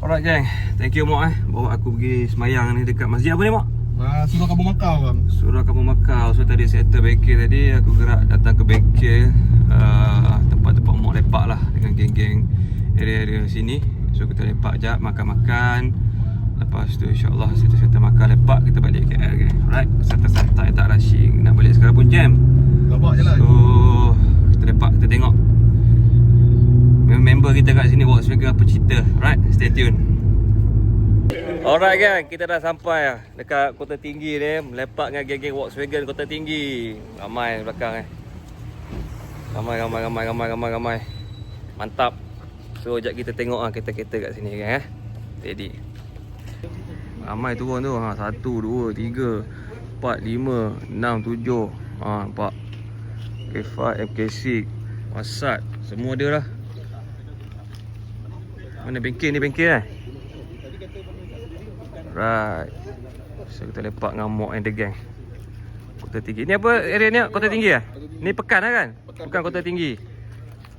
Alright gang, thank you Mak bawa aku pergi semayang ni dekat masjid apa ni Mak? Surau Kampung Makau bang. Surau Kampung Makau. So tadi settle bengkel tadi, aku gerak datang ke bengkel, tempat-tempat Mak lepak lah dengan geng-geng area-area sini. So kita lepak jap, makan-makan. Lepas tu insyaAllah settle makan lepak, kita balik KL gang. Alright, santai-santai tak rushing. Nak balik sekarang pun jam. Nampak je lah. So kita lepak, kita tengok member kita kat sini Volkswagen apa cerita. Alright, stay tune. Alright gang, kita dah sampai lah dekat Kota Tinggi ni, melepak dengan geng-geng Volkswagen Kota Tinggi. Ramai belakang Ramai. Mantap. So sekejap kita tengok lah kereta-kereta kat sini gang Steady. Ramai turun tu. 1, 2, 3, 4, 5, 6, 7. Nampak MK5, MK6, Passat, semua dia lah. Mana bengkel ni Right. So kita lepak dengan Mok and the gang Kota Tinggi. Ni apa area ni? Kota Tinggi lah? Ni Pekan lah kan? Bukan Kota Tinggi.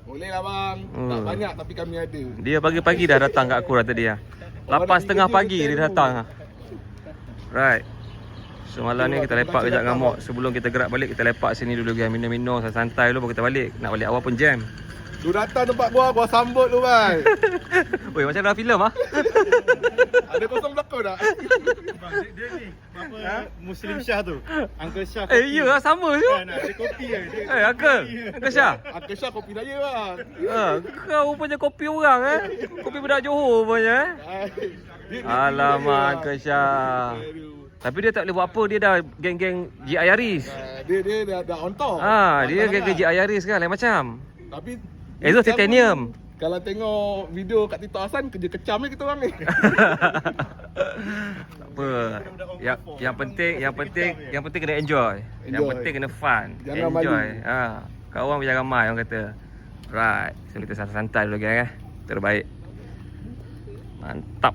Boleh lah bang. Tak banyak tapi kami ada. Dia pagi-pagi dah datang kat aku dah tadi lah. 8:30 pagi dia datang lah. Right. So malam ni kita lepak kejap dengan Mok. Sebelum kita gerak balik, kita lepak sini dulu gang. Minum-minum santai dulu baru kita balik. Nak balik awal pun jam. Tu datang tempat gua sambut tu bang. Weh, macam dalam filem ah. Ada kosong belakang tak? Bang, dia ni apa Muslim Syah tu. Uncle Syah. Ya lah, sama je. Ada kopi kan. Uncle Syah. Uncle Syah kopi daya bang. Kau rupanya kopi orang Kopi budak Johor rupanya Alamak Uncle Syah. Tapi dia tak boleh buat apa, dia dah geng-geng GI Yaris. Dia dah on top. Dia geng-geng GI Yaris kan, lain macam. Tapi Itu titanium. kalau tengok video kat Tito Hasan, kerja kecam ni kita orang ni. Tak apa. Yang penting kena enjoy. Yang penting kena fun. Jangan enjoy. Kawan jangan ramai orang kata. Right. So kita santai dulu gang Terbaik. Mantap.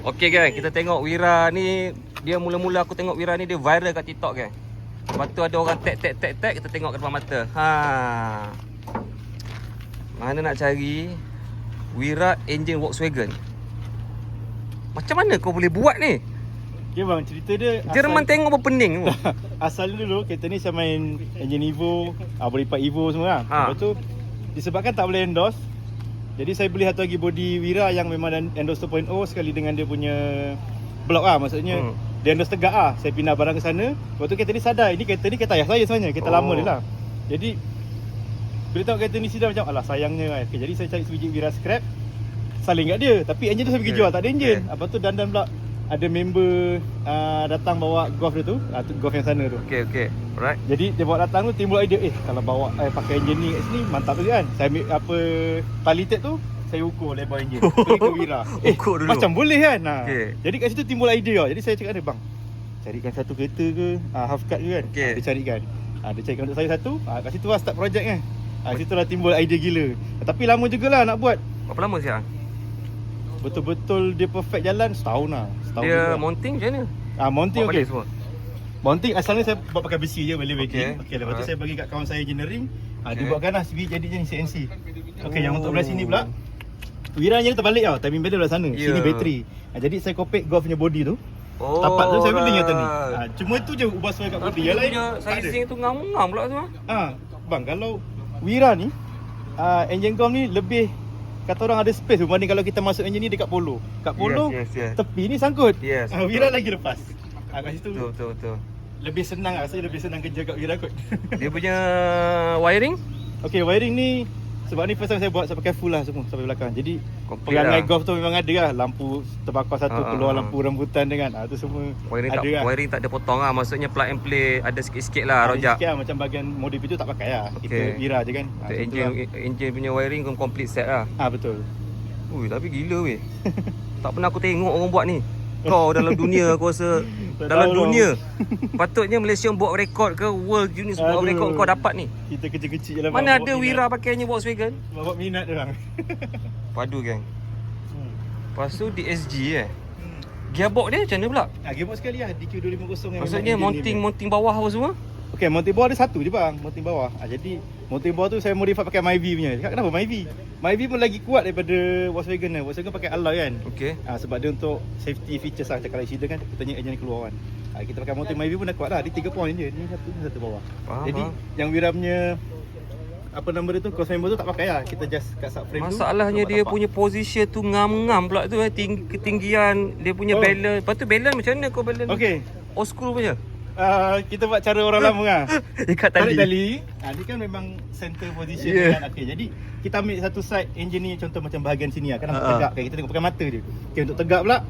Okey gang, kita tengok Wira ni. Dia mula-mula aku tengok Wira ni dia viral kat TikTok gang. Lepas tu ada orang tag, kita tengok kat depan mata. Mana nak cari Wira engine Volkswagen? Macam mana kau boleh buat ni? Okay bang, cerita dia Jerman tengok berpening tu. Asal dulu kereta ni saya main engine Evo, beripat Evo semua lah. Lepas tu disebabkan tak boleh endorse, jadi saya beli satu lagi body Wira yang memang endorse 2.0 sekali dengan dia punya blok lah. Maksudnya dia endorse tegak lah. Saya pindah barang ke sana. Lepas tu kereta ni sadar, kereta ayah saya sebenarnya. Kereta lama dia lah. Jadi bila tengok kereta ni sidang macam alah sayangnya kan. Okay, jadi saya cari sebiji Wira scrap, saling kat dia. Tapi engine tu saya pergi jual, tak ada engine. Lepas tu dandan pula ada member datang bawa Golf dia tu, Golf yang sana tu. Okey. Alright. Jadi dia bawa datang tu timbul idea, kalau bawa pakai engine ni kat sini mantap tu kan. Saya ambil tali tape tu, saya ukur lebar engine. Pergi ke Wira. Ukur dulu. Macam boleh kan. Okay. Jadi kat situ timbul idea. Jadi saya cakap dia, bang, carikan satu kereta ke, half cut ke kan. Okay. Dia carikan. Dia carikan untuk saya satu. Kat situ lah start projek kan. Situ lah timbul idea gila. Tapi lama jugalah nak buat. Berapa lama sekarang? Betul-betul dia perfect jalan setahun lah. Dia mounting macam mana? Mounting Buat okey. balik semua? Mounting asalnya saya buat pakai besi je, boleh backing. Okay. Lepas tu saya bagi kat kawan saya engineering. Dia buatkan lah jadinya CNC. Yang untuk belah sini pula, Wira yang terbalik tau, timing beda belah sana. Sini bateri. Jadi saya copy Golf punya body tu. Tapak tu saya beli yang ni. Cuma tu je ubah suai kat body. Yang lain sizing tu ngam-ngam pula tu. Bang, kalau Wira ni engine Golf ni lebih, kata orang ada space berbanding kalau kita masuk engine ni dekat Polo. Kat Polo tepi ni sangkut. Wira lagi lepas. Kat situ Betul. lebih senang lah. Saya lebih senang kerja kat Wira kot. Dia punya wiring? Okay, wiring ni sebab ni first time saya buat, saya pakai full lah semua sampai belakang. Jadi perangai Golf tu memang ada lah. Lampu terbakar satu, keluar lampu rambutan dengan tu semua wiring ada lah. Wiring tak ada potong lah. Maksudnya plug and play ada sikit-sikit lah rojak. Sikit lah, macam bahagian modif itu tak pakai lah. Kita Wira je kan. Engine punya wiring complete set lah. Betul. Ui, tapi gila weh. Tak pernah aku tengok orang buat ni. Kau dalam dunia aku rasa dalam dunia patutnya Malaysia buat rekod ke World Guinness buat rekod kau dapat ni. Kita kecil-kecil je lah. Mana ada Wira pakainya Volkswagen? Bawa minat dia orang. Padu gang. Lepas tu DSG Gearbox dia macam mana pula? Gearbox sekali lah DQ250 yang maksudnya mounting bawah apa semua? Okay, mountain bawah ada satu je bang, mountain bawah. Jadi mountain bawah tu saya modify pakai Myvi punya. Cakap kenapa Myvi? Myvi pun lagi kuat daripada Volkswagen ni. Volkswagen pakai alloy kan. Okey. Sebab dia untuk safety features lah. Kalau accident kan kita tanya engine keluar kan. Kita pakai mountain Myvi pun dah kuat lah. Dia 3 point je. Ni satu bawah. Faham, Jadi faham. yang Wira punya apa nama dia tu, cross member tu tak pakai lah. Kita just kat subframe tu. Masalahnya dia punya position tu ngam-ngam pula tu ketinggian dia punya balance. Lepas tu balance macam mana kau balance? Okay. Old school punya. Kita buat cara orang lama lah. Ikat Tarik tali. tali. Ni kan memang center position Yeah. kan. Okay, jadi kita ambil satu side engine ni, contoh macam bahagian sini lah. Kan nampak tegak kan. Kita tengok pakai mata je. Okay, untuk tegak pula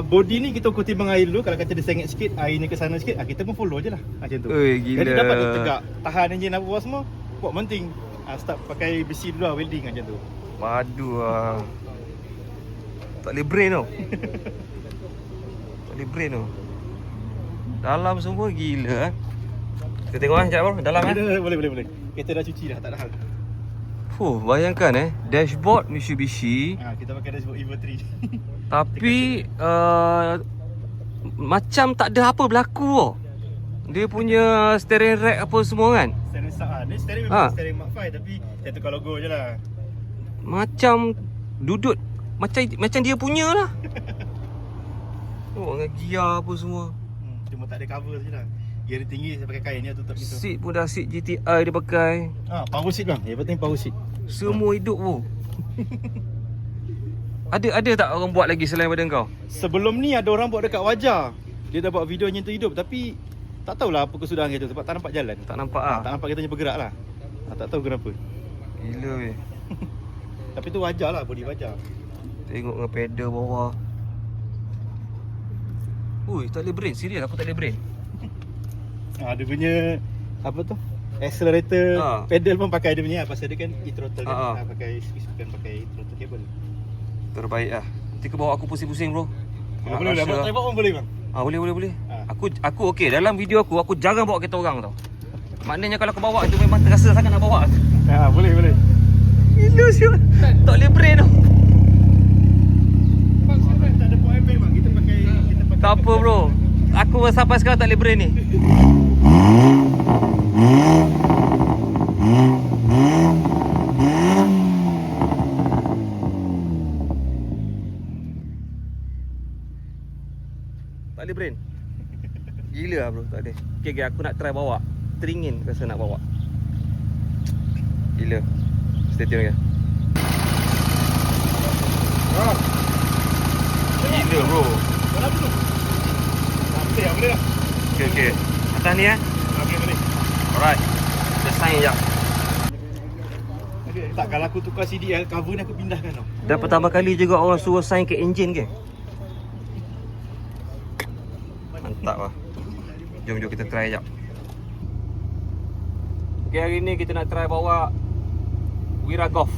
body ni kita ukur timbang air dulu. Kalau kata dia sengit sikit, air ni ke sana sikit, kita pun follow je lah macam tu. Oi, gila. Jadi dapat tu tegak. Tahan engine apa semua. Buat penting. Start pakai besi dulu lah, welding macam tu. Padu lah. Tak boleh brain tau. Tak boleh brain tau. Dalam semua gila. Kita tengok sekejap bro, dalam Boleh. Kita dah cuci dah, tak ada hal. Bayangkan dashboard Mitsubishi. Kita pakai dashboard Evo 3. Tapi macam tak ada apa berlaku tau. Dia punya steering rack apa semua kan. Steering sub ni steering memang steering Mark 5 tapi dia tukar logo je lah. Macam duduk macam dia punya lah. Dengan gear apa semua. Cuma tak ada cover je lah. Gear dia tinggi, saya pakai kain ni tutup gitu. Seat pun dah seat GTI dia pakai. Power seat bang. Yang penting power seat. Semua hidup pun. Ada tak orang buat lagi selain daripada kau? Sebelum ni ada orang buat dekat Wajah. Dia dah buat video nyentuh hidup tapi tak tahulah apa kesudahan dia tu sebab tak nampak jalan. Tak nampak ah. Tak nampak kitanya bergerak lah. Tak tahu kenapa. Gila weh. Tapi tu Wajah lah, body Wajah. Tengok dengan pedal bawah. Ui, tak boleh brain. Serius aku tak boleh brain. Dia punya apa tu? Accelerator, pedal pun pakai dia punya lah. Pasal dia kan e-throttle kan. Pakai switch bukan pakai throttle cable. Terbaik lah. Nanti kau bawa aku pusing-pusing bro. Boleh lah, try pun boleh bang. Boleh. Aku okey. Dalam video aku jarang bawa kereta orang tau. Maknanya kalau aku bawa tu memang terasa sangat nak bawa. Boleh. Gila siap. Tak boleh brain tau. Tak ada point bang. Kita pakai Tak apa bro. Aku sampai sekarang tak boleh brain ni. Tak boleh brain. Gila lah bro, tak boleh. Okay, aku nak try bawa. Teringin rasa nak bawa. Gila. Stay tune je. Gila bro. Boleh lah. Okay. Atas ni Boleh. Alright. Kita sign je. Tak, kalau aku tukar CDL, cover ni aku pindahkan tau. Dan pertama kali juga orang suruh sign ke enjin ke. Mantap lah. Jom kita try sekejap. Okay, hari ni kita nak try bawa Wira Golf.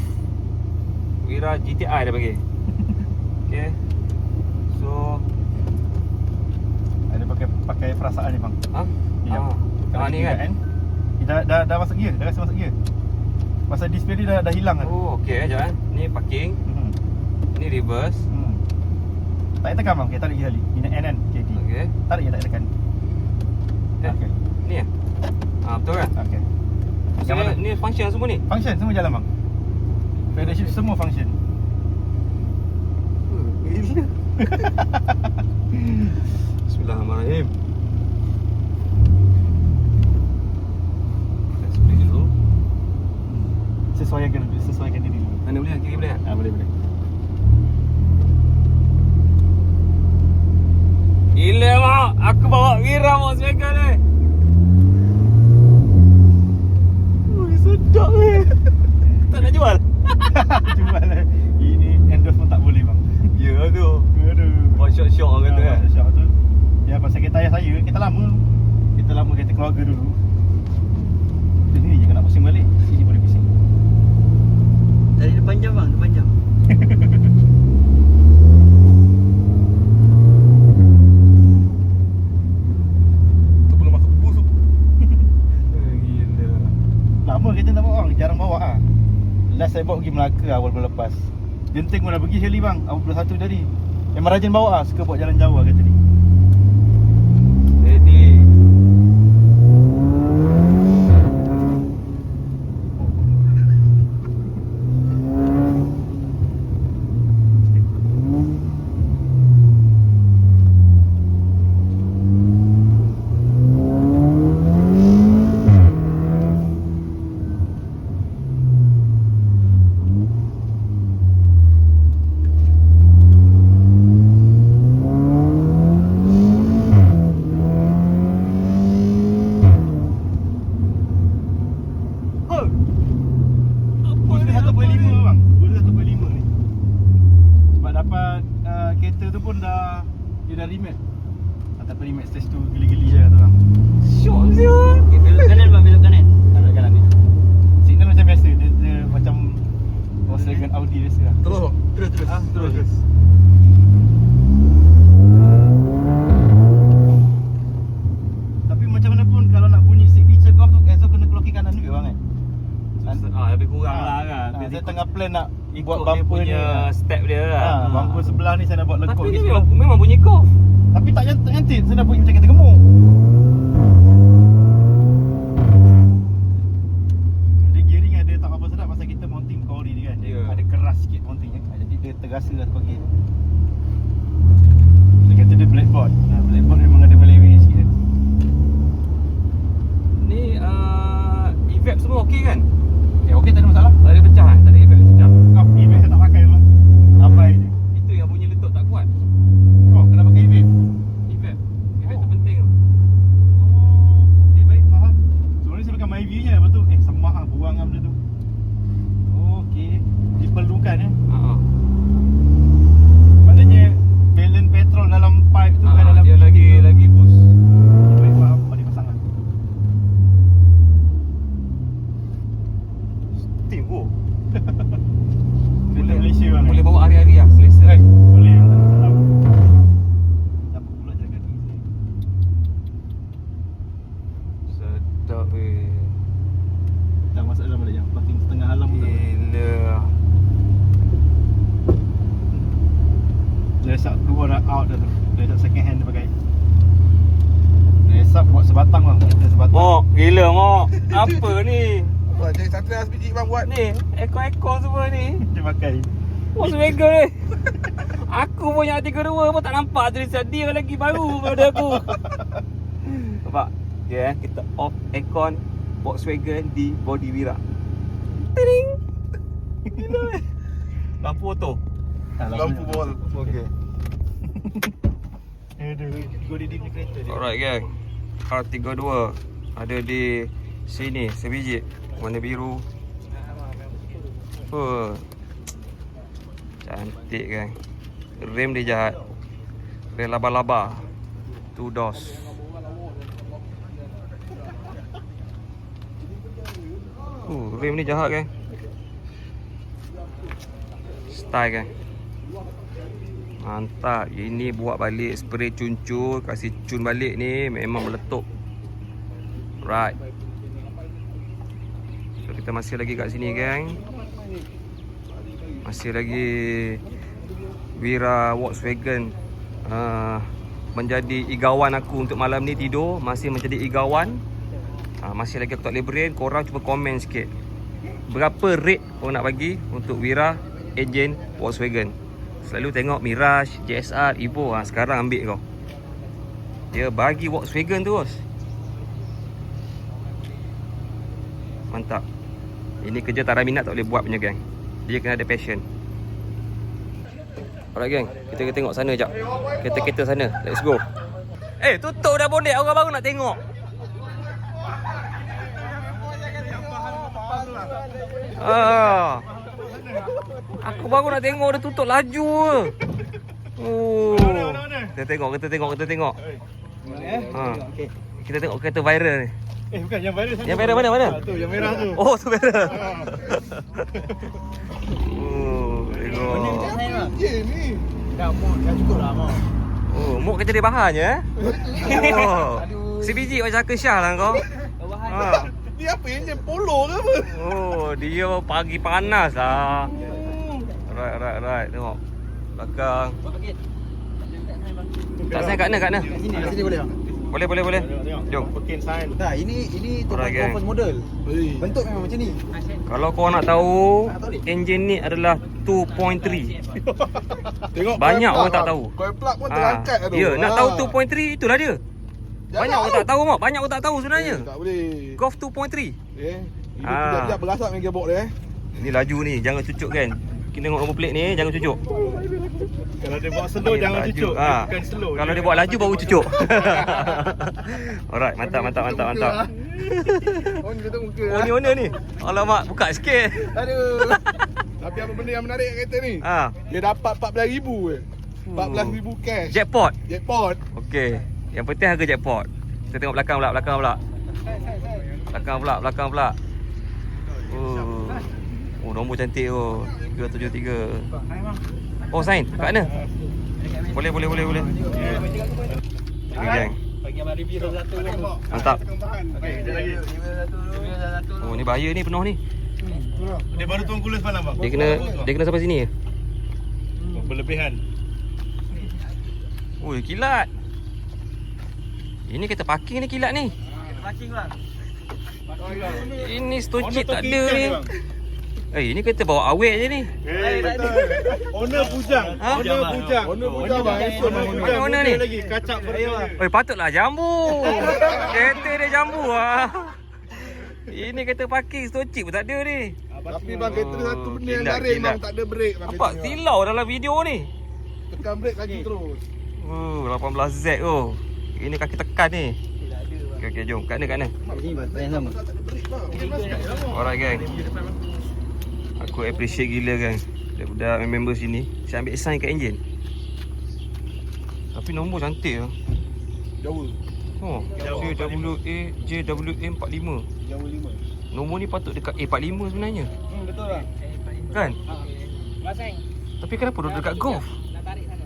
Wira GTI dia bagi. Okay. So ada pakai perasaan ni bang. Ya. Ni kan. Dah masuk gear, dah rasa masuk gear. Pasal display dia dah hilang kan. Okey jap. Ni parking. Ni reverse. Tak payah tekan bang, kita tarik lagi sekali. Ini N kan, KD. Okey. Tarik je, tak tekan. Okey. Ni betul kan? Okey. Yang mana? Ni function semua ni? Function semua jalan bang. Pedal shift semua function. Bismillahirrahmanirrahim. Split dulu. Sesuaikan diri dulu. Mana boleh? Kiri boleh tak? Boleh. Gila mak, aku bawa Wira mak sekarang ni. Sedap weh. Tak nak jual? Jual lah. Ini endorse pun tak boleh bang. Ya tu. Aduh. Buat syok-syok orang kata kan? Syok tu. Ya pasal kereta ayah saya, kita lama kereta keluarga dulu. Sini je nak pusing balik, sini boleh pusing. Dari depan jam bang, depan jam. Tu belum masuk bus tu. Gila. Lama kereta tak bawa bang, jarang bawa ah. Last saya bawa pergi Melaka awal bulan lepas. Genting pun dah pergi sekali bang, awal bulan 1 tadi. Memang rajin bawa suka bawa jalan jauh kata ni. Ready. pun dia dah remake. Ataupun remake stage tu geli-geli je kata orang. Syok siul. Okay, belok kanan bang, belok kanan. Ada kanan ni. Signal macam biasa, dia macam Volkswagen Audi biasa lah. Terus bang. Terus. Tapi macam mana pun kalau nak bunyi signature golf tu Esok kena keluar kiri kanan juga bang kan? Lebih kurang lah kan. Saya tengah plan nak ikut buat dia bumper punya ni. step dia lah. Bumper sebelah ni saya nak buat lekuk Tapi ni sikit. memang bunyi golf. Tapi tak cantik, saya nak bunyi macam kereta gemuk. Dia gearing ada tak apa sedap pasal kita mounting Cory ni kan. Ya. Ada keras sikit mountingnya. Jadi dia terasa lah sebagai dia kata dia blackboard. Blackboard memang ada meleweh sikit kan. Ni evap semua okey kan? Okey tak ada masalah. Tak ada pecah kan? Tak ada evap pecah. E-vape saya tak pakai bang. Abai je. Itu yang bunyi letup tak kuat. Oh, kena pakai e-vape. Evap. Evap tu penting tu. Oh, okey baik, faham. Sebenarnya saya pakai Myvi je, lepas tu semak lah, buang lah benda tu. Okey, diperlukan Ha. Maknanya balance petrol dalam pipe tu kan dalam Dia lagi boost. baik, faham, boleh pasang lah. Steam oh. Kereta Malaysia bang. Boleh bawa hari-hari lah selesa. Boleh, tak tahu. Siapa pula jaga diri saya? Sedap weh. Dah masuk dalam balik jam. Parking setengah alam pun tak boleh. Gila. Lesap keluar dah out dah tu. Lesap second hand dia pakai. Lesap buat sebatang bang. Kita sebatang. Mok, gila Mok. Apa ni? Wah, jadi satu dah sebiji bang buat. Ni, ekor-ekor semua ni. Dia pakai. Volkswagen ni. Aku punya 32 pun tak nampak tulisan dia lagi baru pada aku. Nampak? Ya, kita off aircon Volkswagen di body Wira. Tering. Gila weh. Lampu auto. Lampu bol. Okey. Aduh, Godi di kereta dia. Alright gang. R32 ada di sini sebiji warna biru. Cantik kan. Rem dia jahat. Rem laba-laba. 2 doors. Rem ni jahat kan. Style kan. Mantap. Ini buat balik spray cuncur, kasih cun balik ni memang meletup. Right. So kita masih lagi kat sini gang. Masih lagi Wira Volkswagen menjadi igawan aku untuk malam ni tidur. Masih menjadi igawan. Masih lagi aku tak boleh brain. Korang cuba komen sikit. Berapa rate korang nak bagi untuk Wira enjin Volkswagen? Selalu tengok Mirage, JSR, Evo. Sekarang ambil kau. Dia bagi Volkswagen terus. Mantap. Ini kerja tak ada minat tak boleh buat punya gang. Dia kena ada passion. Alright gang, kita tengok sana jap. Kereta-kereta sana. Let's go. Tutup dah bonnet, orang baru nak tengok. Aku baru nak tengok dia tutup laju ke. Kita tengok. Okey. Kita tengok kereta viral ni. Bukan yang viral sana. Yang viral mana? Tu, yang merah tu. Oh, tu viral. Tengok. Ye ni. Dah cukup lah mau. Mok kerja dia bahannya Si biji macam Kesyah lah kau. Ni apa enjin polo ke apa? Dia pagi panas lah. Right. Tengok belakang. Tak sayang kat mana? Sini boleh bang. Boleh. Jom. Pekin sign. Tak, ini Alright, gang. first model. Hei. Bentuk memang macam ni. Kalau kau nak tahu, enjin ni adalah 2.3. Tengok Banyak coil orang tak plug tahu. Coil plug pun terangkat tu. Ya, nak tahu 2.3 itulah dia. Banyak orang tak tahu Mak. Banyak orang tak tahu sebenarnya. Tak boleh. Golf 2.3. Ini sekejap berasap dengan gearbox dia Ni laju ni, jangan cucuk kan. Kita tengok nombor plate ni, jangan cucuk. Kalau dia buat slow jangan Laju. cucuk. Bukan slow. Kalau dia buat laju baru cucuk. Alright, mantap. Oh, ni betul muka. Oh, ni owner ni. Alamak, buka sikit. Aduh. Tapi apa benda yang menarik kat kereta ni? Dia dapat 14,000 je. 14,000 cash. Jackpot. Jackpot. Okey. Yang penting harga jackpot. Kita tengok belakang pula. Belakang pula. Oh, nombor cantik tu. 373. Oh, sign. Kat mana? Boleh. Okey, geng. Bagi abang review 21. Mantap. Okey, sekejap lagi. Oh, ni bahaya ni, penuh ni. Dia baru tuang cooler semalam bang. Dia kena sampai sini ke? Berlebihan. Oi, kilat. Ini kereta parking ni kilat ni. Parking bang. Ini stocik tak ada ni. Ini kereta bawa awet je ni. Betul. Owner bujang. Ha? Owner bujang bang. Esok bang. Mana owner ni? Lagi kacak berdua. Oi, patutlah jambu. Kereta dia jambu ah. Ini kereta parking stocik pun tak ada ni. Tapi bang kereta ni satu benda yang Kilat, garing kilat. bang. Tak ada brake bang. Nampak kereta ni, bang. silau dalam video ni. Tekan brake lagi terus. 18Z tu. Ini kaki tekan ni. Okey, jom. Kat mana? Ini bang, yang sama. Tak ada brake bang. Alright, gang. Aku appreciate gila, gang. Budak member sini. Saya ambil sign kat enjin. Tapi nombor cantik lah. Jauh. Oh, JWA 45. Jauh 5. Nombor ni patut dekat A45 sebenarnya. Betul bang. Kan? Masang. Tapi kenapa duduk dekat Golf? Nak tarik sana.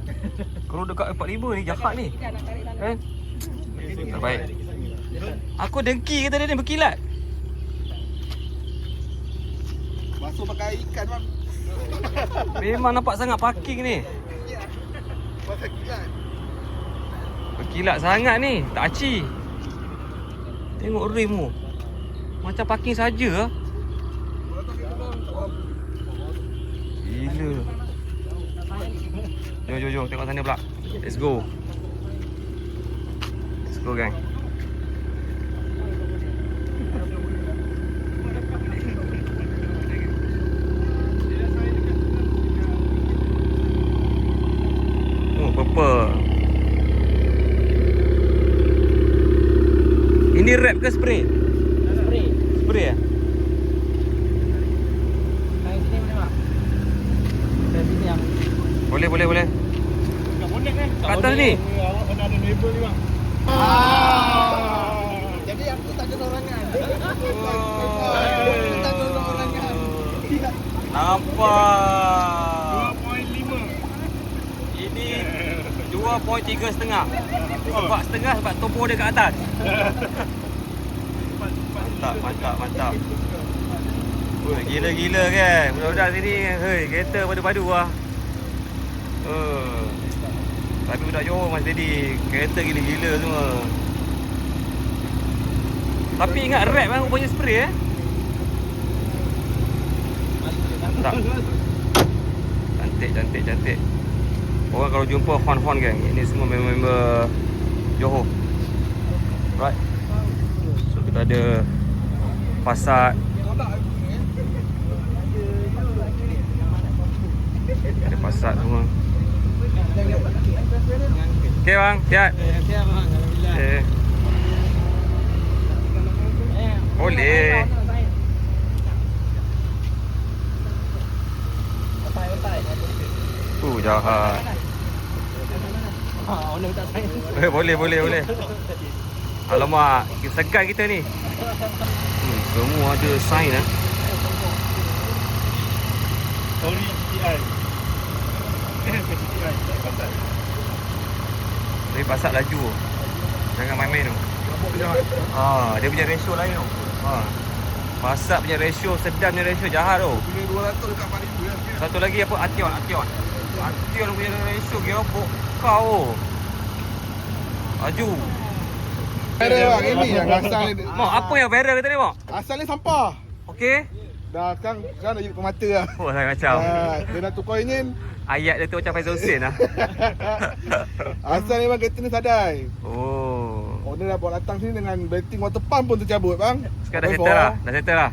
Kalau dekat A45 ni jahat ni. Nak tarik sana. Kan? Terbaik. Aku dengki kata dia ni berkilat. Masuk pakai ikan bang. Memang nampak sangat parking ni. Pasal kilat. Berkilat sangat ni. Tak aci. Tengok rim tu. Macam parking saja lah. Gila. Jom. Tengok sana pula. Let's go. Let's go, gang. Oh, purple. Ini wrap ke spray? Spray. Spray ya? Yang sini mana bang? Dari sini yang. Boleh. Kat bonek kan? Kat atas ni. Awak pernah ada neighbor ni bang. Jadi aku tak ada sorangan. Tak ada sorangan. Nampak. 2.5. Ini 2.3 setengah. Sebab setengah sebab turbo dia kat atas. Mantap. Woi, gila kan. Budak-budak sini, hei, kereta padu-padu lah. Tapi budak Johor masih jadi kereta gila-gila semua. Tapi ingat wrap kan punya spray Tak. Cantik. Orang kalau jumpa hon gang. Ini semua member-member Johor. Right. So kita ada Passat. Ada Passat semua. Okey bang, siap. Siap bang. Alhamdulillah. Okay. Boleh. Jahat. Owner tak sayang. Boleh. Alamak, segan kita ni. Semua ada sign lah. Sorry GTI. Tapi Passat laju. Jangan main-main tu. Dia punya ratio lain tu. Passat punya ratio, sedan punya ratio jahat tu. Punya 200 dekat 4,000 ya. Satu lagi apa? Artion punya ratio gearbox kau. Laju. Viral bang, ini yang asal ni. Mak, apa yang viral kata ni, Mak? Asal ni sampah. Okey. Dah kan dah jadi pemata lah. Oh, saya macam. Dia dah tukar enjin. Ayat dia tu macam Faizal Hussein lah. Asal ni bang kereta ni sadai. Oh. Owner dah bawa datang sini dengan batting water pump pun tercabut bang. Sekarang dah settle lah. Dah settle lah.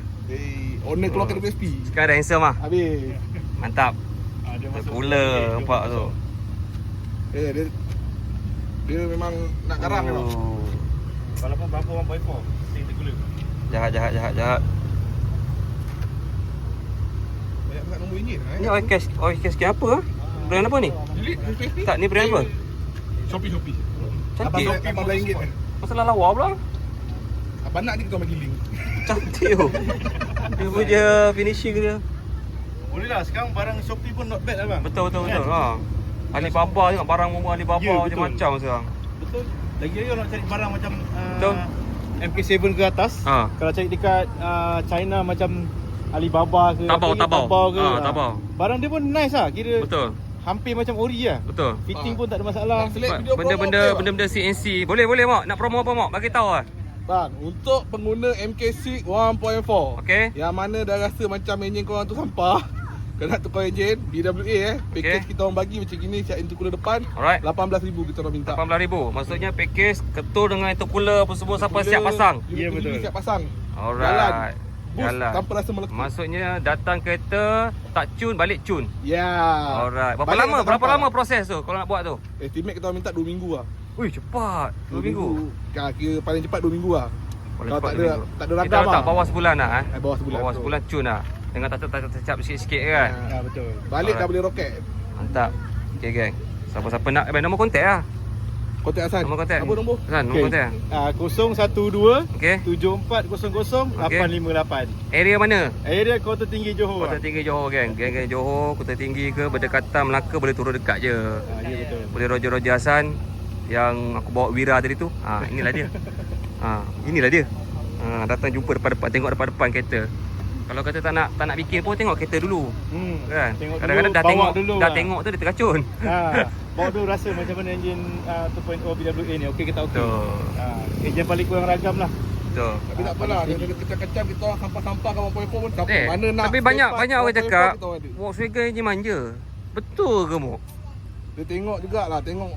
Owner keluarkan PSP. Sekarang dah handsome lah. Habis. Mantap. Dia masuk Cooler nampak tu. Dia memang nak karang memang. walaupun bumper 1.4 mesti tergula. Jahat. Banyak sangat nombor enjin. Ni oil case apa ah? brand apa ni? Elite Tak, ni brand apa? Shopee. Cantik. RM18 kan. Masalah lawa pula. Abang nak ni kau bagi link. Cantik tu. Dia punya finishing dia. Boleh lah, sekarang barang Shopee pun not bad lah bang. Betul. Ha. Alibaba tengok barang semua Alibaba Ya, betul. macam-macam sekarang. Betul. Lagi-lagi orang nak cari barang macam Betul. MK7 ke atas. Ha. Kalau cari dekat China macam Alibaba ke Tabau. ke. Tabau. Barang dia pun nice lah. Kira Betul. hampir macam ori lah. Betul. Fitting pun tak ada masalah. Select video promo boleh, bang? Benda-benda CNC. Boleh Mak. Nak promo apa Mak? Bagi tahu lah. Bang, untuk pengguna MK6 1.4 Okey. yang mana dah rasa macam enjin korang tu sampah, kena tukar enjin BWA package Okey. kita orang bagi macam gini, siap intercooler depan. Alright. 18,000 kita orang minta. 18,000. Maksudnya package ketul dengan intercooler apa semua sampai siap pasang. Ya, betul. Siap pasang. Alright. Boost Jalan. tanpa rasa melekat. Maksudnya datang kereta tak cun balik cun. Ya. Alright. Berapa Balik lama? rasa Berapa sampah. lama proses tu kalau nak buat tu? Estimate kita orang minta 2 minggu lah. Ui, cepat. 2 minggu. Kira paling cepat 2 minggu lah. Paling Kalau cepat tak 2 ada minggu. tak ada Kita ragam letak lah. bawah sebulan lah Bawah sebulan. Bawah betul. sebulan cun lah. Dengan tak sikit kan. Ya, betul. Balik dah Alright. boleh roket. Mantap. Okay geng. Siapa-siapa nak nombor kontak lah. Kontak Hasan. Nombor kontak. Apa nombor? Hasan, nombor kontak. 012 Okey. 7400 858. Area mana? Area Kota Tinggi Johor. Kota Tinggi Johor geng. Geng-geng Johor, Kota Tinggi ke berdekatan Melaka boleh turun dekat je. Ya betul. Boleh Roger Hasan yang aku bawa Wira tadi tu. Inilah dia. Inilah dia. Datang jumpa depan-depan, tengok depan-depan kereta. Kalau kata tak nak bikin pun tengok kereta dulu. Kan? Tengok Kadang-kadang dulu, dah bawa tengok dulu dah lah. tengok tu dia terkacun. Bawa dulu rasa macam mana enjin 2.0 BWA ni. Okey kita okey. Betul. Enjin paling kurang ragam lah. Betul. Tapi tak apalah, dia kecam-kecam kita orang sampah-sampah kan 1.4 pun siapa mana nak. Tapi banyak spare part orang 1.4 cakap kita orang ada. Volkswagen enjin manja. Betul ke Mok? Dia tengok jugalah, tengok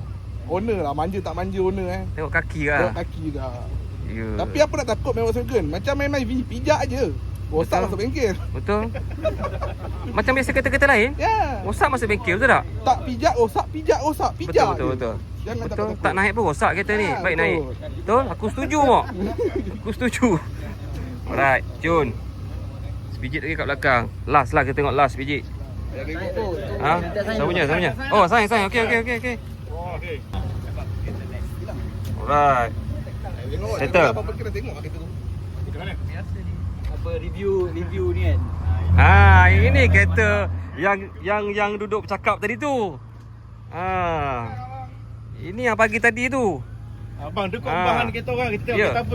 owner lah, manja tak manja owner Tengok kaki Tengok lah. kaki juga. Ya. Tapi apa nak takut main Volkswagen? Macam main MIV, pijak je. Rosak Betul. masuk bengkel. Betul. Macam biasa kereta-kereta lain. Ya. Rosak masuk bengkel betul tak? Tak pijak, rosak, pijak, rosak, pijak. Betul. Jangan Betul. takut. Tak naik pun rosak kereta ni. Ya, Baik betul. naik. Betul? Aku setuju Mok. Aku setuju. Alright, Jun. Sebiji lagi kat belakang. Last lah kita tengok last sebiji. Ya, tengok tu. Saya punya. Oh, sayang. Okey. Okey. Alright. Tengok. Settle. Apa kena tengok lah kereta tu. Apa review ni kan. Ini kereta yang duduk bercakap tadi tu. Ini yang pagi tadi tu. Abang dekut bahan kereta orang kita tengok Ya, apa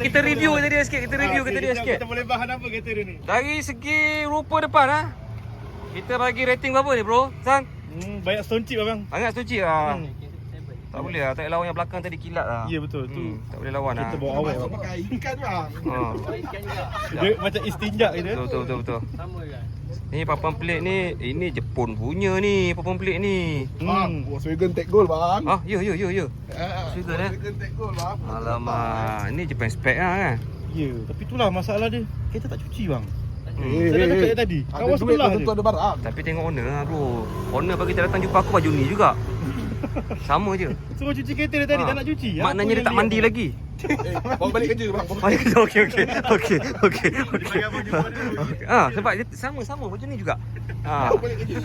kita review kereta dia sikit. Kita review kereta dia sikit. Kita boleh bahan apa kereta dia ni? Dari segi rupa depan kita bagi rating berapa ni bro? San? Banyak stone chip abang. Sangat suci lah. Tak boleh lah, tak boleh lawan yang belakang tadi kilat lah. Ya betul tu. Tak boleh lawan lah. Kita bawa awal. Masuk pakai ikan tu lah. Ikan juga. Dia macam istinjak gitu. Betul. Sama juga. Ni papan pelik ni, ini Jepun punya ni papan pelik ni. Volkswagen Tech Gold bang. Ya. Volkswagen Volkswagen Tech Gold bang. Alamak, ni Japan spec lah kan. Ya, tapi itulah masalah dia. Kereta tak cuci bang. Eh, Saya dah cakap tadi. Ada Kawan duit sebelah kau je. tentu ada barang. Tapi tengok owner lah bro. Owner bagi kita datang jumpa aku baju ni juga. Sama je. Suruh cuci kereta dia tadi tak nak cuci. Maknanya dia tak mandi lagi. Bawa balik kerja bang. Okey. Sebab dia sama baju ni juga. Bawa balik kerja.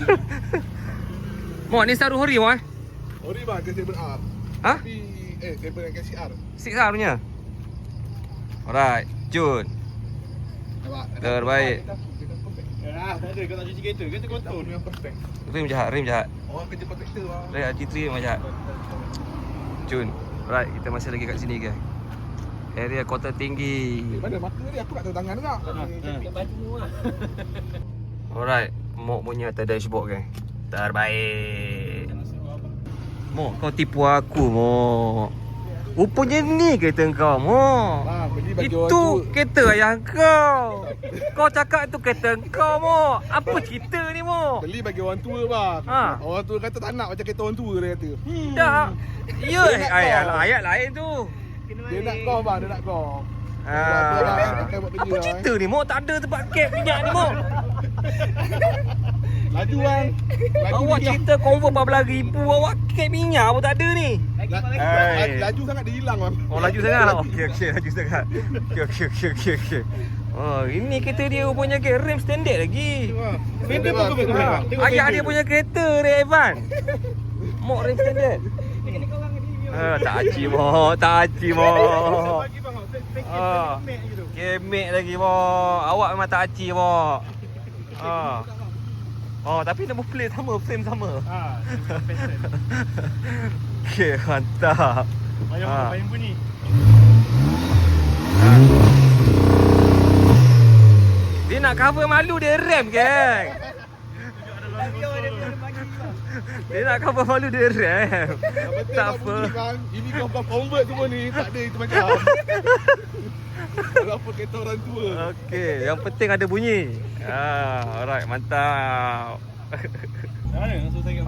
Mok ni Saru Hori Mok Ori bang ke 7R. Ha? Tapi 7 ke CR. 6R punya. Alright, Jun. Terbaik. Tak ada kau tak cuci kereta. Kereta kotor. Yang perfect. Rim jahat. Orang kerja kontraktor bang. Red RT3 memang jahat. Jun. Right, kita masih lagi kat sini guys. Area Kota Tinggi. Mana mata dia aku nak tahu tangan juga. Baju lah. Alright, Mok punya atas dashboard guys. Terbaik. Mok, kau tipu aku Mok. Rupanya ni kereta kau Mok. Bang, beli bagi orang Itu tu. kereta ayah kau. Kau cakap itu kereta kau Mok. Apa cerita ni Mok? Beli bagi orang tua bang. Ha. Orang tua kata tak nak macam kereta orang tua dia kata. Dah. Ya, Dia nak kau. ayat lain tu. Dia nak kau bang, dia nak kau. Apa cerita ni Mok? Tak ada tempat cap minyak ni Mok. Laju bang. Awak cerita convert 14,000, awak cap minyak pun tak ada ni. Laju sangat dia hilang bang. Oh laju sangat. Okey laju sangat. Okey. Oh, ini kereta dia punya ke rem standard lagi. Fender pun kau Ha, ayah dia punya kereta Ray Evan. Mok rem standard. Tak aci mo, tak aci mo. Bagi bang, Kemek gitu. Kemek lagi mo. Awak memang tak aci mo. Oh, tapi nombor plate sama, frame sama. Okey, mantap. Payung bunyi. Dia nak cover malu dia rem, geng. Dia nak cover malu dia rem. Tak apa. Ini kau convert semua ni. Tak ada itu macam. Kalau apa kereta orang tua. Okey, yang penting ada bunyi. Alright, mantap.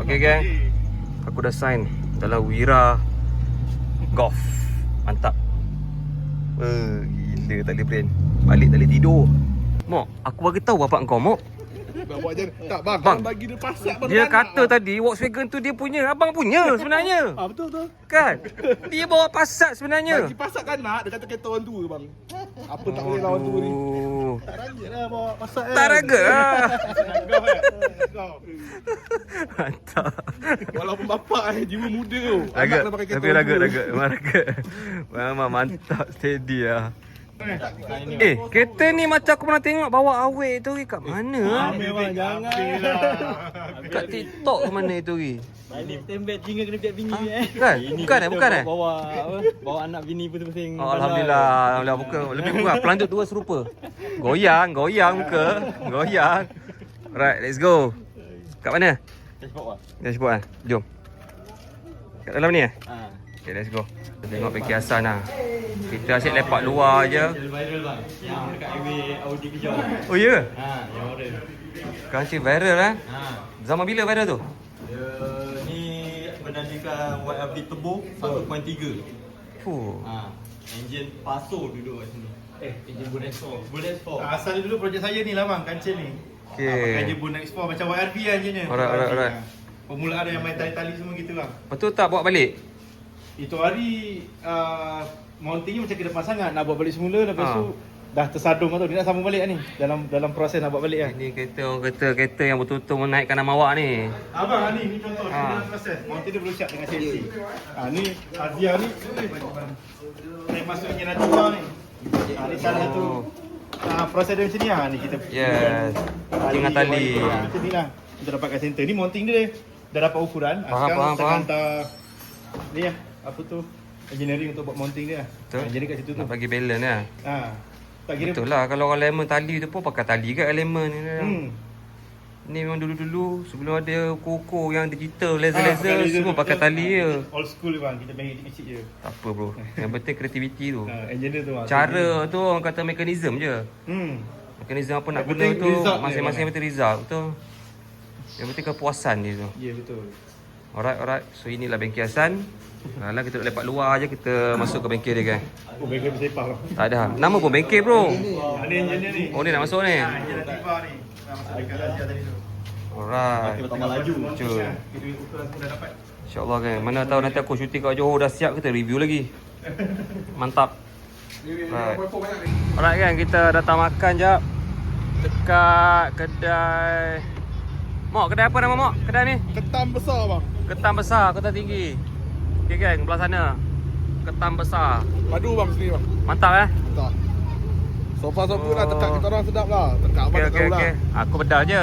Okey, geng. Aku dah sign dalam Wira Golf. Mantap. Gila, tak boleh brain. Balik tak boleh tidur. Mok, aku bagi tahu bapak kau, Mok. Buat je. Tak bang, Bang. bagi dia pasak baru Dia anak, kata bang. tadi Volkswagen tu dia punya, abang punya sebenarnya. Betul. Kan? Dia bawa Passat sebenarnya. Bagi pasak kan nak, dia kata kereta orang tua bang. Apa tak boleh lawan tua ni. Oh. Tak raja lah bawa pasak Tak raga lah. Kau. Mantap. Walaupun bapak jiwa muda tu. Raga, nak pakai kereta tapi orang raga, tua. raga. Memang raga. Memang mantap, steady lah. Kereta ni macam aku pernah tengok bawa awet tu kat mana? Memang jangan. Kat TikTok ke mana itu Ri? Ini tembet jingga kena piak bini Kan? Bukan bukan Bawa apa? Bawa anak bini pusing-pusing. Oh, Alhamdulillah, bukan lebih kurang pelanjut dua serupa. Goyang muka. Goyang. Alright, let's go. Kat mana? Dashboard lah. Jom. Kat dalam ni eh? Okay, let's go. Kita tengok perkiasan lah. Kita asyik lepak luar je. Viral bang. Yang dekat highway Audi kejar. Oh ya? Yang viral. Kancing viral lah. Zaman bila viral tu? Dia ni berdasarkan YRV Turbo 1.3. Fuh. Engine Paso duduk kat sini. Engine Bullet 4. Bullet 4. Asal dulu projek saya ni lah bang, kancil ni. Okay. Pakai je Boon X4 macam YRV lah enjinnya. Alright. Permulaan yang main tali-tali semua gitu lah. Betul tak bawa balik? Itu hari mountingnya macam kena pasangan nak buat balik semula, lepas tu dah tersadung atau dia nak sambung balik lah ni. Dalam proses nak buat balik lah. Ini kereta orang kata kereta yang betul-betul menaikkan nama awak ni. Abang ni contoh dalam proses. Mounting dia belum siap dengan safety. Ni Azia ni saya masuk engine Ativa ni. Ni salah satu proses dia macam ni lah. Ni kita Yes. Dengan tali. Macam ni lah. Kita dapatkan center. Ni mounting dia dah dapat ukuran. Faham. Hantar ni lah. Apa tu? Engineering untuk buat mounting dia. Betul. Jadi kat situ tu. Nak bagi balance lah. Tak kira. Betul lah, kalau orang lemon tali tu pun pakai tali kat lemon ni. Ni memang dulu-dulu sebelum ada koko yang digital, laser-laser semua pakai tali je. Old school bang, kita main kecil je. Tak apa bro. Yang penting kreativiti tu. Engineer tu. Cara tu orang kata mekanisme je. Mekanisme apa nak Yang guna penting tu result dia, masing-masing bang. betul result. Betul. Yang penting kepuasan dia tu. Ya betul. Alright. So inilah bengkel Hasan. Lah kita lepak luar je, kita masuk ke bengkel dia kan. Oh, bengkel bersepah bang. Tak ada. Nama pun bengkel bro. Ni engineer ni. Oh ni nak masuk ni. Engineer Ativa ni. Masuk dekat Azia tadi tu. Alright. Tambah laju. Cuk. Kita ukuran pun dah dapat. InsyaAllah kan. Mana tahu nanti aku syuting kat Johor dah siap, kita review lagi. Mantap. Alright kan, kita datang makan jap dekat kedai. Mok, kedai apa nama Mok? Kedai ni? Ketam besar bang. Ketam Besar, Kota Tinggi. Okay geng, belah sana. Ketam Besar. Padu bang sini bang. Mantap Tak. Sofa lah tekak kita orang sedap lah. Tekak abang tak tahu lah. Aku bedal je.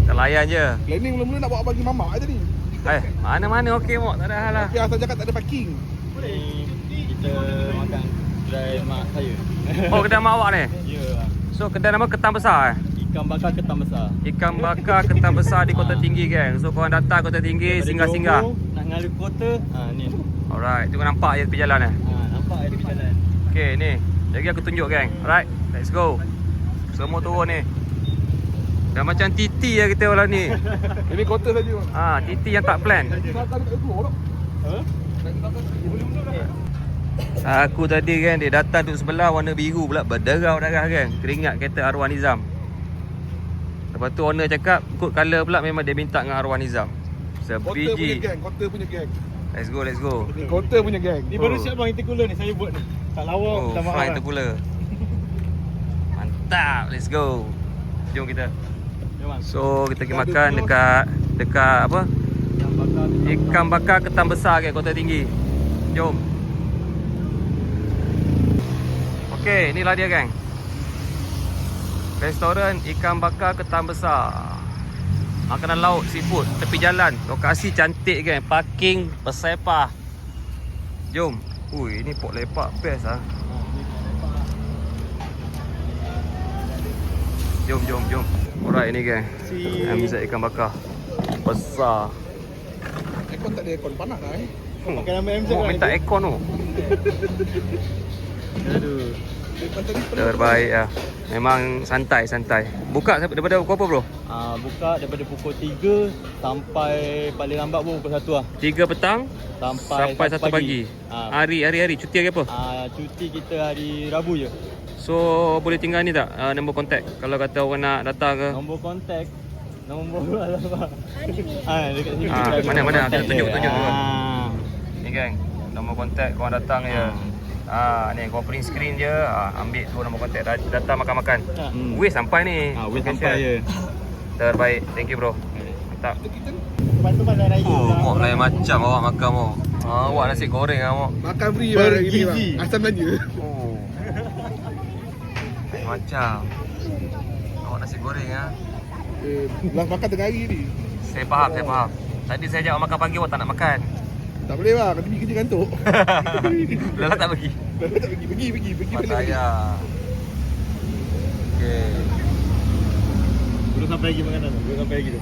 Kita layan je. Planning mula-mula nak bawa bagi mamak je ni. Mana-mana okey Mok, tak ada hal lah. Tapi asal cakap tak ada parking. Kita makan kedai mak saya. Oh, kedai mak awak ni? Ya. So, kedai nama Ketam Besar Ikan bakar ketam besar. Ikan bakar Ketam Besar di Kota Tinggi geng. So, korang datang Kota Tinggi, singgah-singgah. Nak ngalu kota, ni. Alright, tengok nampak je tepi jalan Nampak ada jalan. Okay, ni. Jadi aku tunjuk geng. Alright, let's go. Semua turun ni. Dah macam titi lah kita malam ni. Ini kota saja bang. Titi yang tak plan. Silakan kat dulu tak? Aku tadi kan, dia datang duduk sebelah warna biru pula, berdarah-darah kan. Teringat kereta Arwah Nizam. Lepas tu owner cakap, ikut colour pula memang dia minta dengan Arwah Nizam. Sebiji. Kota punya geng. Let's go. Ni kota punya geng. Ni baru siap bang intercooler ni saya buat ni. Tak lawak, Oh, tak fly mahal. intercooler. Mantap. Let's go. Jom kita. Jom Bang. So kita pergi makan dekat apa? Ikan bakar ketam besar ke Kota Tinggi. Jom. Okey, inilah dia geng. Restoran ikan bakar ketam besar. Makanan laut, seafood, tepi jalan. Lokasi cantik geng. Parking bersepah. Jom. Ui, ini pok lepak best ah. Jom. Alright, ini geng. MZ ikan bakar besar. Aircon tak ada aircon, panas lah Pakai nama MZ Oh, lah minta nanti. aircon tu. Aduh. Terbaik lah. Memang santai. Buka daripada pukul apa bro? Buka daripada pukul 3 sampai paling lambat pun pukul 1 lah. 3 petang Sampai 1 pagi. Hari cuti hari apa? Cuti kita hari Rabu je. So boleh tinggal ni tak? Nombor kontak kalau kata orang nak datang ke? Nombor kontak. Nombor apa? Dekat sini. Mana? Tunjuk. Ah. Ni geng. Nombor kontak korang datang je. Ni kau print screen je. Ambil tu nombor kontak, datang makan-makan. Weh sampai ni. Weh sampai je. Terbaik. Thank you bro. Mantap. Teman-teman dah naik. Mok lain macam awak makan mok. Awak nasi goreng mok. Makan free lah hari ni bang. Bergizi. Asam Belanja. Lain macam. Awak nasi goreng Last makan tengah hari ni. Saya faham. Tadi saya ajak awak makan pagi awak tak nak makan. Tak boleh bang, nanti pergi kerja kantor. Lala tak pergi. Tak pergi balik. Pataya. Okey. Belum sampai lagi makanan tu. Belum sampai lagi tu.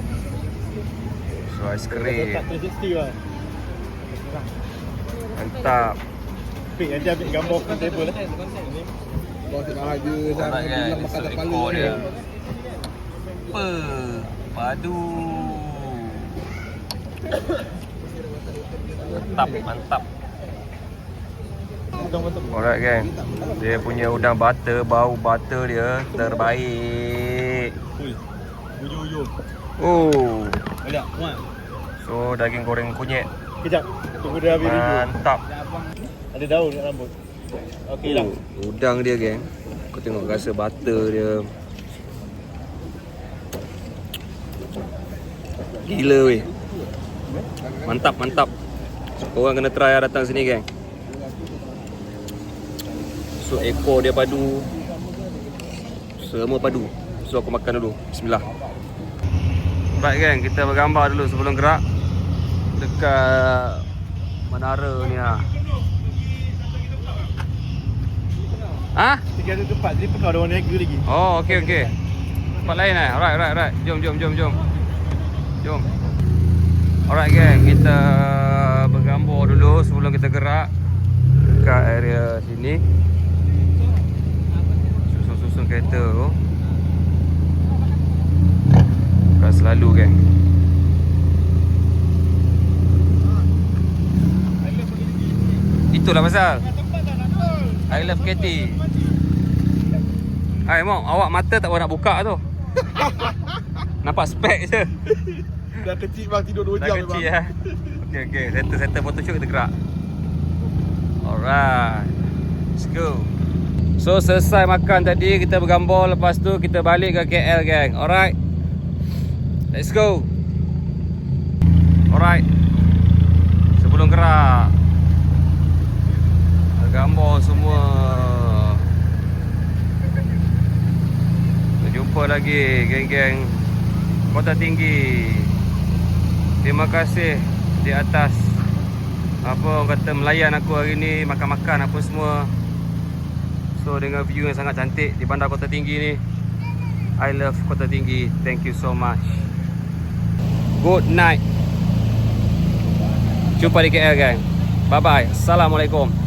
So aiskrim. Tak 360 lah. Mantap. Pik nanti ambil gambar front table lah. Kau asyik mahal je. Nak kan Bilang makan tak kepala ekor dia. kan. Apa? Padu. Mantap. Alright gang. Dia punya udang butter, bau butter dia terbaik. Ujung-ujung. Oh. Boleh tak? Muat? So daging goreng kunyit. Kejap. Tunggu dia habis review. Mantap. Ada daun kat rambut. Okey lah. Udang dia geng. Kau tengok rasa butter dia. Gila weh. Mantap. Korang kena try datang sini geng. So ekor dia padu. Semua padu. So aku makan dulu. Bismillah. Baik geng, kita bergambar dulu sebelum gerak dekat menara ni lah. Tiga ada tempat. Jadi pernah ada orang niaga lagi. Oh, okey. Tempat lain Alright. Jom. Alright geng, kita bergambar dulu sebelum kita gerak dekat area sini. Susun kereta tu. Bukan selalu geng. Itulah pasal I love Katie. Hai Mok, awak mata tak nak buka tu. Nampak spek je. Dah kecil bang, tidur 2 Dah jam kecil bang. Okey. Settle photoshoot kita gerak. Alright. Let's go. So selesai makan tadi, kita bergambar, lepas tu kita balik ke KL gang. Alright. Let's go. Alright. Sebelum gerak, gambar semua. Kita jumpa lagi geng-geng Kota Tinggi. Terima kasih di atas apa orang kata melayan aku hari ni, makan-makan apa semua. So dengan view yang sangat cantik di bandar Kota Tinggi ni. I love Kota Tinggi. Thank you so much. Good night. Jumpa di KL gang. Bye bye. Assalamualaikum.